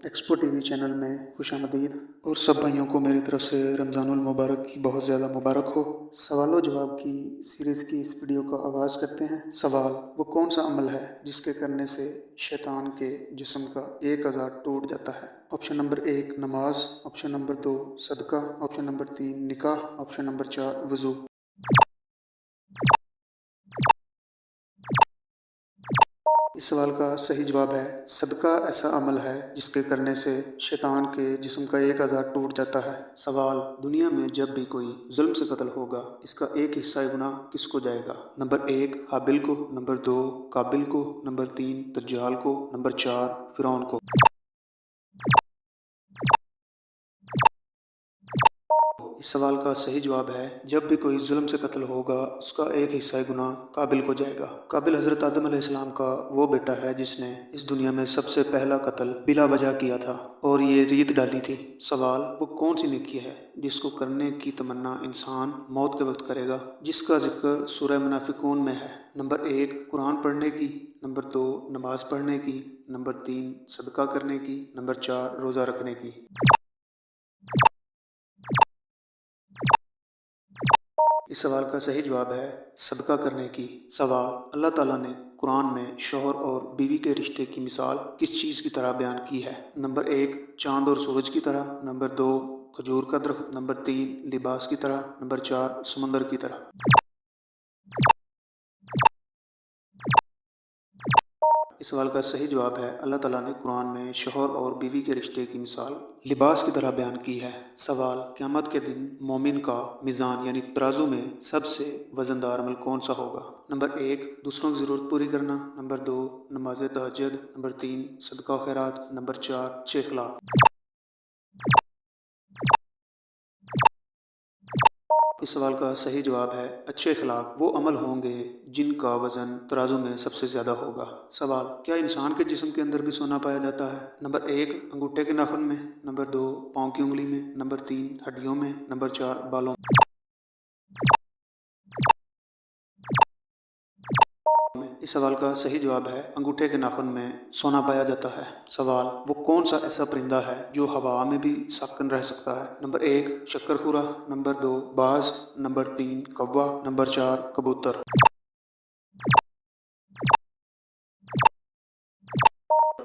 Expo T V channel میں خوش آمدید، اور سب بھائیوں کو میری طرف سے رمضان المبارک کی بہت زیادہ مبارک ہو۔ سوال و جواب کی سیریز کی اس ویڈیو کا آغاز کرتے ہیں۔ سوال: وہ کون سا عمل ہے جس کے کرنے سے شیطان کے جسم کا ایک اعضاء ٹوٹ جاتا ہے؟ آپشن نمبر 1 نماز، آپشن نمبر 2 صدقہ، آپشن نمبر 3 نکاح، آپشن نمبر 4 وضو۔ اس سوال کا صحیح جواب ہے صدقہ ایسا عمل ہے جس کے کرنے سے شیطان کے جسم کا ایک اعضاء ٹوٹ جاتا ہے۔ سوال: دنیا میں جب بھی کوئی ظلم سے قتل ہوگا اس کا ایک حصہ گناہ کس کو جائے گا؟ نمبر 1 حابل کو، نمبر 2 قابل کو، نمبر 3 دجال کو، نمبر 4 فرعون کو۔ اس سوال کا صحیح جواب ہے جب بھی کوئی ظلم سے قتل ہوگا اس کا ایک حصہ گناہ قابل کو جائے گا۔ قابل حضرت آدم علیہ السلام کا وہ بیٹا ہے جس نے اس دنیا میں سب سے پہلا قتل بلا وجہ کیا تھا اور یہ ریت ڈالی تھی۔ سوال: وہ کون سی نیکی ہے جس کو کرنے کی تمنا انسان موت کے وقت کرے گا، جس کا ذکر سورہ منافقون میں ہے؟ نمبر 1 قرآن پڑھنے کی، نمبر 2 نماز پڑھنے کی، نمبر 3 صدقہ کرنے کی، نمبر 4 روزہ رکھنے کی۔ اس سوال کا صحیح جواب ہے صدقہ کرنے کی۔ سوال: اللہ تعالیٰ نے قرآن میں شوہر اور بیوی کے رشتے کی مثال کس چیز کی طرح بیان کی ہے؟ نمبر 1 چاند اور سورج کی طرح، نمبر 2 کھجور کا درخت، نمبر 3 لباس کی طرح، نمبر 4 سمندر کی طرح۔ اس سوال کا صحیح جواب ہے اللہ تعالیٰ نے قرآن میں شوہر اور بیوی کے رشتے کی مثال لباس کی طرح بیان کی ہے۔ سوال: قیامت کے دن مومن کا میزان یعنی ترازو میں سب سے وزن دار عمل کون سا ہوگا؟ نمبر 1 دوسروں کی ضرورت پوری کرنا، نمبر 2 نماز تہجد، نمبر 3 صدقہ و خیرات، نمبر 4 اچھے اخلاق۔ اس سوال کا صحیح جواب ہے اچھے اخلاق وہ عمل ہوں گے جن کا وزن ترازو میں سب سے زیادہ ہوگا۔ سوال: کیا انسان کے جسم کے اندر بھی سونا پایا جاتا ہے؟ نمبر 1 انگوٹھے کے ناخن میں، نمبر 2 پاؤں کی انگلی میں، نمبر 3 ہڈیوں میں، نمبر 4 بالوں میں۔ اس سوال کا صحیح جواب ہے انگوٹھے کے ناخن میں سونا پایا جاتا ہے۔ سوال: وہ کون سا ایسا پرندہ ہے جو ہوا میں بھی ساکن رہ سکتا ہے؟ نمبر 1 شکر خورا، نمبر 2 باز، نمبر 3 کوّا، نمبر 4 کبوتر۔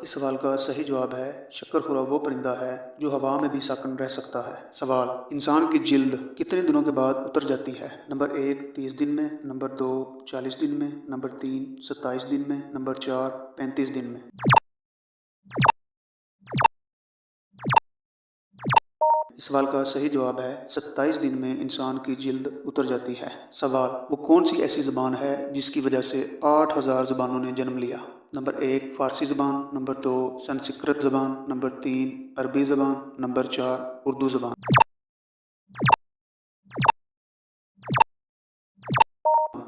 اس سوال کا صحیح جواب ہے شکر خورا وہ پرندہ ہے جو ہوا میں بھی ساکن رہ سکتا ہے۔ سوال: انسان کی جلد کتنے دنوں کے بعد اتر جاتی ہے؟ نمبر 1 30 دن میں، نمبر 2 40 دن میں، نمبر 3 27 دن میں، نمبر 4 35 دن میں۔ اس سوال کا صحیح جواب ہے 27 دن میں انسان کی جلد اتر جاتی ہے۔ سوال: وہ کون سی ایسی زبان ہے جس کی وجہ سے 8000 زبانوں نے جنم لیا؟ نمبر 1 فارسی زبان، نمبر 2 سنسکرت زبان، نمبر 3 عربی زبان، نمبر 4 اردو زبان۔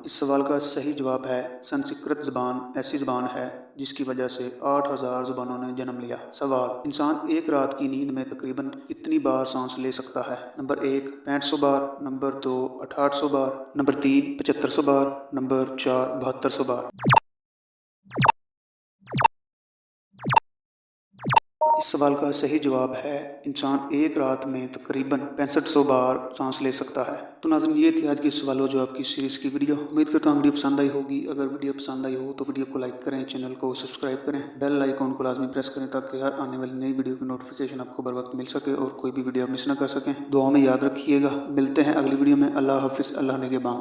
اس سوال کا صحیح جواب ہے سنسکرت زبان ایسی زبان ہے جس کی وجہ سے 8000 زبانوں نے جنم لیا۔ سوال: انسان ایک رات کی نیند میں تقریباً کتنی بار سانس لے سکتا ہے؟ نمبر 1 6500 بار، نمبر 2 6800 بار، نمبر 3 7500 بار، نمبر 4 7200 بار۔ اس سوال کا صحیح جواب ہے انسان ایک رات میں تقریباً 6500 بار سانس لے سکتا ہے۔ تو ناظرین یہ تھی آج کی سوال و جواب کی سیریز کی ویڈیو۔ امید کرتا ہوں ویڈیو پسند آئی ہوگی۔ اگر ویڈیو پسند آئی ہو تو ویڈیو کو لائک کریں، چینل کو سبسکرائب کریں، بیل آئیکن کو لازمی پریس کریں تاکہ ہر آنے والی نئی ویڈیو کی نوٹیفیکیشن آپ کو بر وقت مل سکے اور کوئی بھی ویڈیو مس نہ کر سکیں۔ دعاؤں میں یاد رکھیے گا۔ ملتے ہیں اگلی ویڈیو میں۔ اللہ حافظ، اللہ نگہبان۔